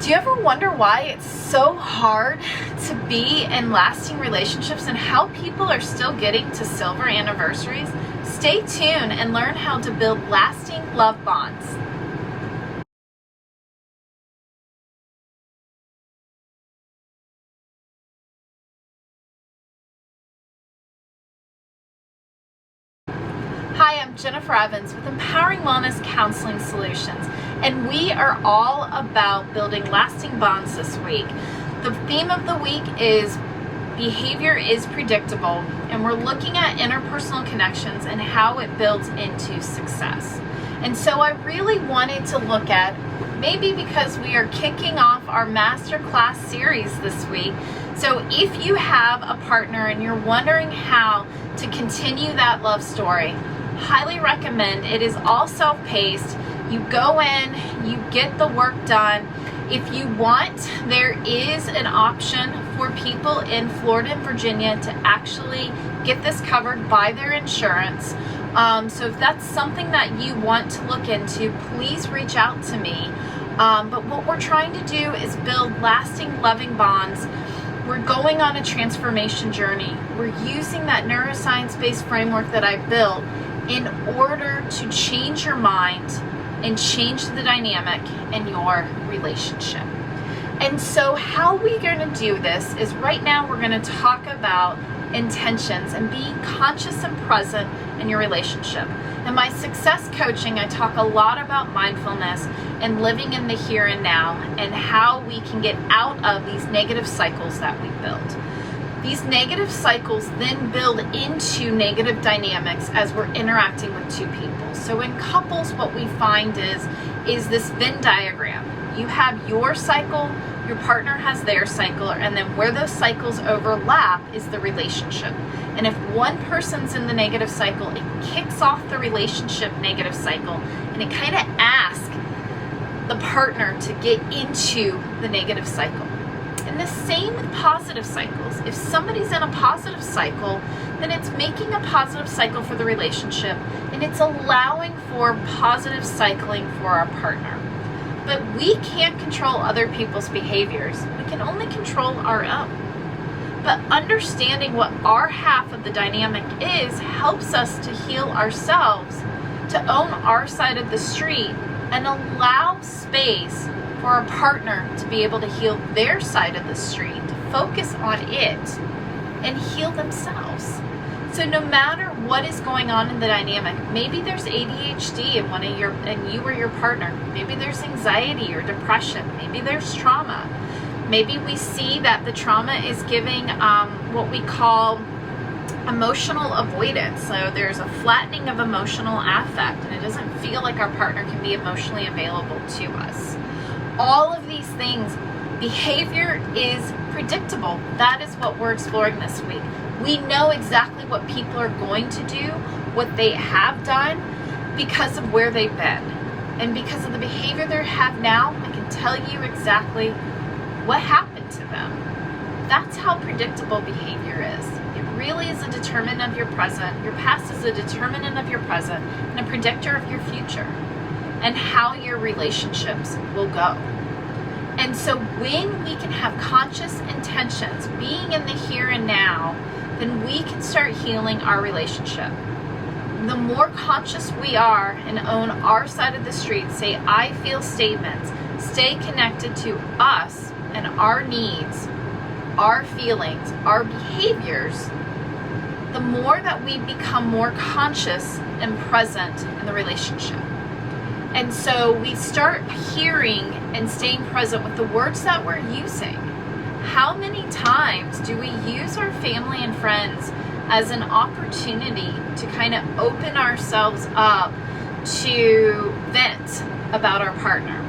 Do you ever wonder why it's so hard to be in lasting relationships and how people are still getting to silver anniversaries? Stay tuned and learn how to build lasting love bonds. Hi, I'm Jennifer Evans with Empowering Wellness Counseling Solutions, and we are all about building lasting bonds this week. The theme of the week is behavior is predictable, and we're looking at interpersonal connections and how it builds into success. And so I really wanted to look at, maybe because we are kicking off our masterclass series this week, so if you have a partner and you're wondering how to continue that love story, highly recommend. It is all self-paced. You go in, you get the work done. If you want, there is an option for people in Florida and Virginia to actually get this covered by their insurance. So if that's something that you want to look into, please reach out to me. But what we're trying to do is build lasting, loving bonds. We're going on a transformation journey. We're using that neuroscience-based framework that I built in order to change your mind and change the dynamic in your relationship. And so how we're going to do this is right now we're going to talk about intentions and being conscious and present in your relationship. In my success coaching, I talk a lot about mindfulness and living in the here and now and how we can get out of these negative cycles that we build. These negative cycles then build into negative dynamics as we're interacting with two people. So in couples, what we find is this Venn diagram. You have your cycle, your partner has their cycle, and then where those cycles overlap is the relationship. And if one person's in the negative cycle, it kicks off the relationship negative cycle, and it kind of asks the partner to get into the negative cycle. And the same with positive cycles. If somebody's in a positive cycle, then it's making a positive cycle for the relationship, and it's allowing for positive cycling for our partner. But we can't control other people's behaviors. We can only control our own. But understanding what our half of the dynamic is helps us to heal ourselves, to own our side of the street, and allow space for our partner to be able to heal their side of the street, to focus on it and heal themselves. So no matter what is going on in the dynamic, maybe there's ADHD in you or your partner, maybe there's anxiety or depression, maybe there's trauma. Maybe we see that the trauma is giving what we call emotional avoidance. So there's a flattening of emotional affect, and it doesn't feel like our partner can be emotionally available to us. All of these things, behavior is predictable. That is what we're exploring this week. We know exactly what people are going to do, what they have done, because of where they've been. And because of the behavior they have now, I can tell you exactly what happened to them. That's how predictable behavior is. It really is a determinant of your present. Your past is a determinant of your present and a predictor of your future and how your relationships will go. And so when we can have conscious intentions, being in the here and now, then we can start healing our relationship. The more conscious we are and own our side of the street, say I feel statements, stay connected to us and our needs, our feelings, our behaviors, the more that we become more conscious and present in the relationship. And so we start hearing and staying present with the words that we're using. How many times do we use our family and friends as an opportunity to kind of open ourselves up to vent about our partner?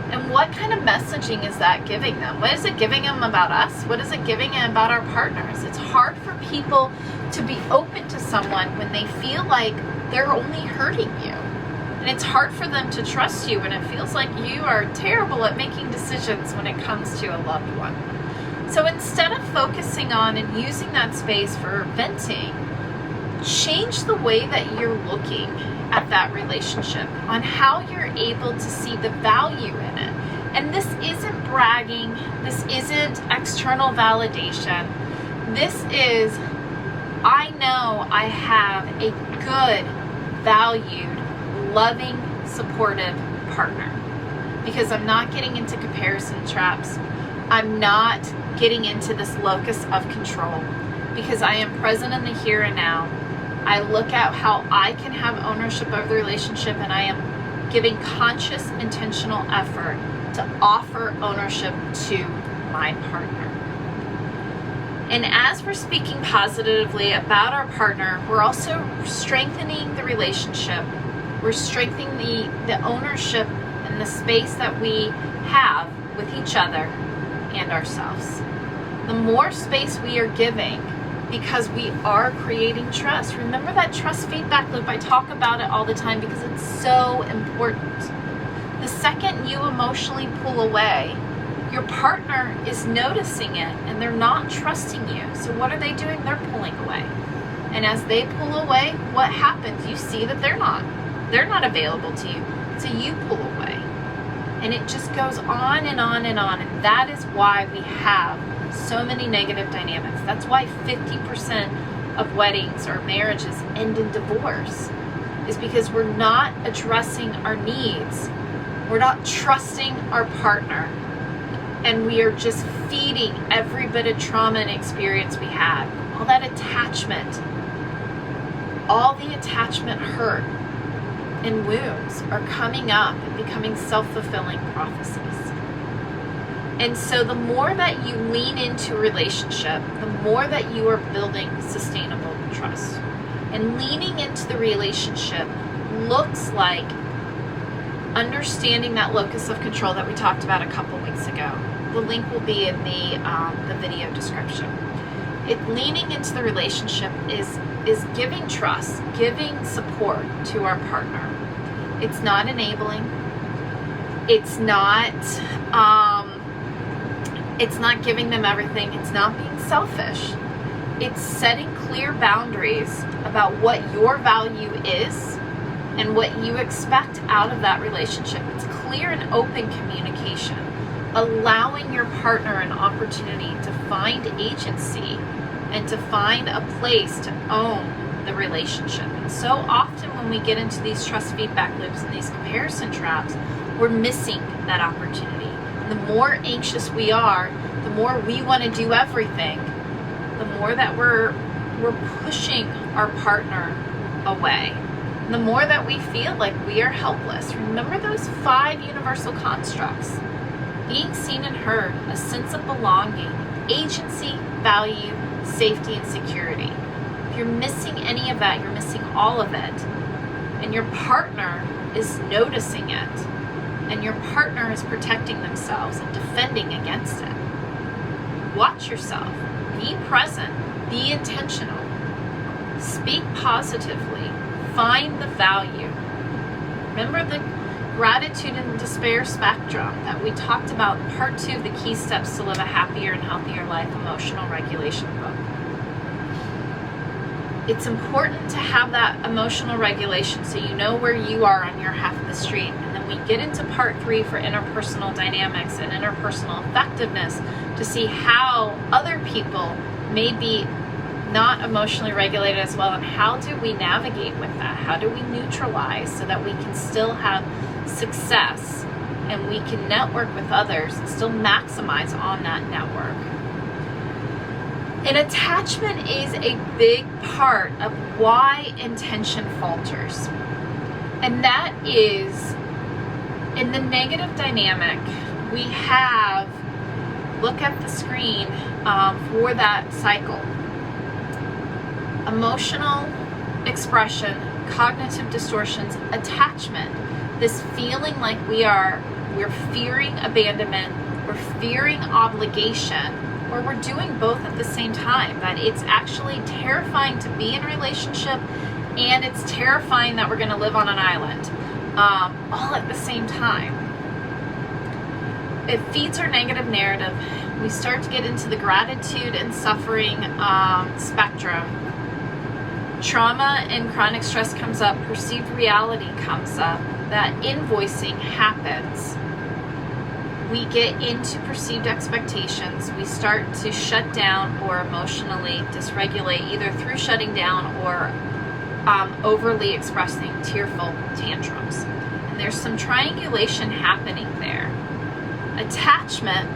And what kind of messaging is that giving them? What is it giving them about us? What is it giving them about our partners? It's hard for people to be open to someone when they feel like they're only hurting you. And it's hard for them to trust you when it feels like you are terrible at making decisions when it comes to a loved one. So instead of focusing on and using that space for venting, change the way that you're looking at that relationship, on how you're able to see the value in it, And this isn't bragging. This isn't external validation. This is, I know I have a good, valued, loving, supportive partner. Because I'm not getting into comparison traps. I'm not getting into this locus of control. Because I am present in the here and now. I look at how I can have ownership over the relationship, and I am giving conscious, intentional effort to offer ownership to my partner. And as we're speaking positively about our partner, we're also strengthening the relationship. We're strengthening the ownership and the space that we have with each other and ourselves. The more space we are giving, because we are creating trust. Remember that trust feedback loop? I talk about it all the time because it's so important. The second you emotionally pull away, your partner is noticing it and they're not trusting you. So what are they doing? They're pulling away. And as they pull away, what happens? You see that they're not available to you. So you pull away. And it just goes on and on and on. And that is why we have so many negative dynamics. That's why 50% of weddings or marriages end in divorce, is because we're not addressing our needs. We're not trusting our partner, and we are just feeding every bit of trauma and experience we had. All that attachment, all the attachment hurt and wounds are coming up and becoming self-fulfilling prophecies. And so the more that you lean into a relationship, the more that you are building sustainable trust. And leaning into the relationship looks like understanding that locus of control that we talked about a couple weeks ago. The link will be in the video description. Leaning into the relationship is giving trust, giving support to our partner. It's not enabling. It's not giving them everything. It's not being selfish. It's setting clear boundaries about what your value is and what you expect out of that relationship. It's clear and open communication, allowing your partner an opportunity to find agency and to find a place to own the relationship. And so often when we get into these trust feedback loops and these comparison traps, we're missing that opportunity. The more anxious we are, the more we want to do everything, the more that we're pushing our partner away. And the more that we feel like we are helpless. Remember those 5 universal constructs: being seen and heard, a sense of belonging, agency, value, safety, and security. If you're missing any of that, you're missing all of it. And your partner is noticing it. And your partner is protecting themselves and defending against it. Watch yourself. Be present. Be intentional. Speak positively. Find the value. Remember the gratitude and despair spectrum that we talked about in part 2 of the key steps to live a happier and healthier life emotional regulation book. It's important to have that emotional regulation so you know where you are on your half of the street. And then we get into part 3 for interpersonal dynamics and interpersonal effectiveness to see how other people may be not emotionally regulated as well, and how do we navigate with that? How do we neutralize so that we can still have success and we can network with others and still maximize on that network? And attachment is a big part of why intention falters. And that is, in the negative dynamic, we have, look at the screen for that cycle. Emotional expression, cognitive distortions, attachment, this feeling like we're fearing abandonment, we're fearing obligation, or we're doing both at the same time, that it's actually terrifying to be in a relationship and it's terrifying that we're going to live on an island, all at the same time. It feeds our negative narrative. We start to get into the gratitude and suffering spectrum. Trauma and chronic stress comes up, perceived reality comes up, that invoicing happens. we get into perceived expectations. We start to shut down or emotionally dysregulate, either through shutting down or overly expressing tearful tantrums. And there's some triangulation happening there. Attachment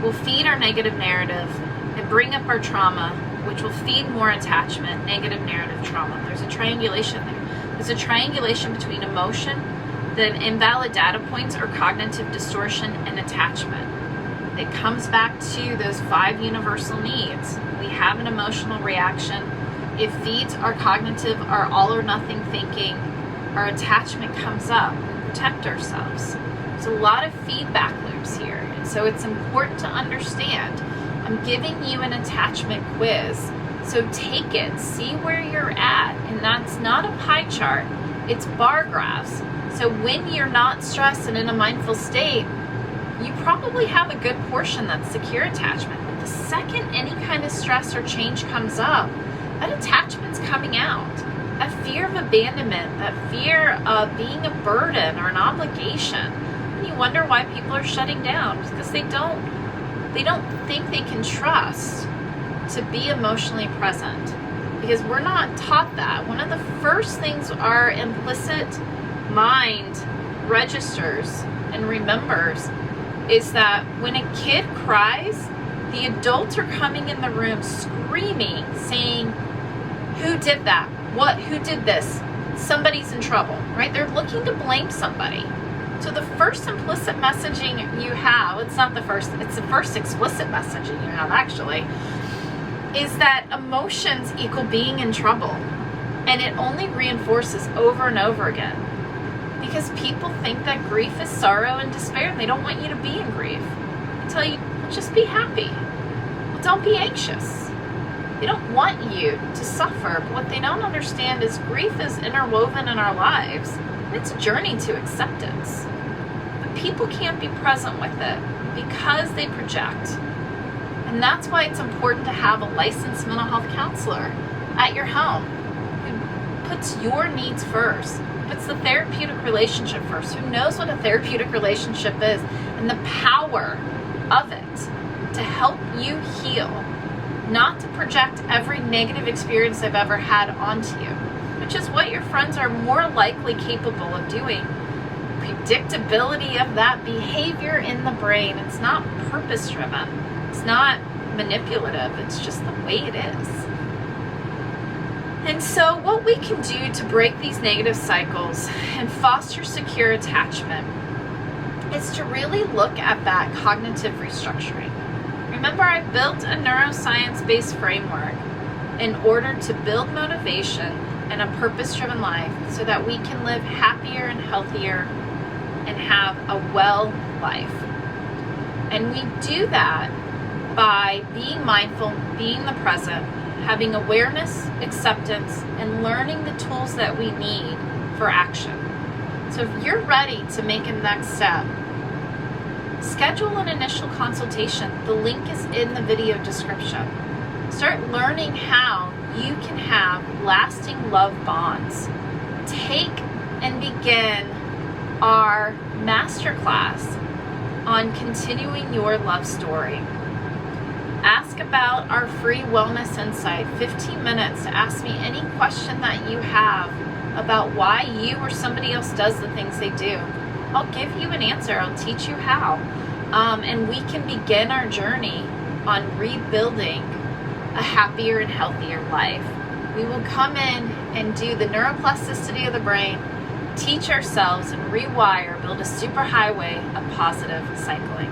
will feed our negative narrative and bring up our trauma, which will feed more attachment, negative narrative, trauma. There's a triangulation there. There's a triangulation between emotion, then invalid data points or cognitive distortion, and attachment. It comes back to those 5 universal needs. We have an emotional reaction. It feeds our cognitive, our all or nothing thinking. Our attachment comes up. We protect ourselves. There's a lot of feedback loops here. And so it's important to understand. I'm giving you an attachment quiz. So take it, see where you're at. And that's not a pie chart, it's bar graphs. So when you're not stressed and in a mindful state, you probably have a good portion that's secure attachment. But the second any kind of stress or change comes up, that attachment's coming out. That fear of abandonment, that fear of being a burden or an obligation. And you wonder why people are shutting down, because they don't think they can trust to be emotionally present, because we're not taught that. One of the first things our implicit mind registers and remembers is that when a kid cries, the adults are coming in the room screaming, saying, who did that? Who did this? Somebody's in trouble, right? They're looking to blame somebody. So the first implicit messaging you have, it's the first explicit messaging you have actually, is that emotions equal being in trouble. And it only reinforces over and over again. Because people think that grief is sorrow and despair, and they don't want you to be in grief. They tell you, just be happy. Well, don't be anxious. They don't want you to suffer. But what they don't understand is grief is interwoven in our lives. And it's a journey to acceptance. But people can't be present with it because they project. And that's why it's important to have a licensed mental health counselor at your home who puts your needs first. Puts the therapeutic relationship first, who knows what a therapeutic relationship is and the power of it to help you heal, not to project every negative experience they've ever had onto you, which is what your friends are more likely capable of doing. Predictability of that behavior in the brain. It's not purpose driven. It's not manipulative. It's just the way it is. And so what we can do to break these negative cycles and foster secure attachment is to really look at that cognitive restructuring. Remember, I built a neuroscience-based framework in order to build motivation and a purpose-driven life so that we can live happier and healthier and have a well life. And we do that by being mindful, being the present, having awareness, acceptance, and learning the tools that we need for action. So if you're ready to make a next step, schedule an initial consultation. The link is in the video description. Start learning how you can have lasting love bonds. Take and begin our masterclass on continuing your love story. Ask about our free wellness insight, 15 minutes to ask me any question that you have about why you or somebody else does the things they do. I'll give you an answer. I'll teach you how. And we can begin our journey on rebuilding a happier and healthier life. We will come in and do the neuroplasticity of the brain, teach ourselves and rewire, build a superhighway of positive cycling.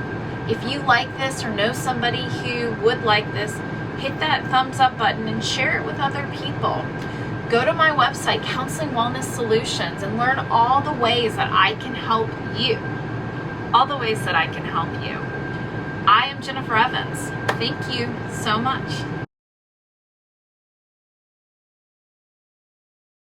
If you like this or know somebody who would like this, hit that thumbs up button and share it with other people. Go to my website, Counseling Wellness Solutions, and learn all the ways that I can help you. All the ways that I can help you. I am Jennifer Evans. Thank you so much.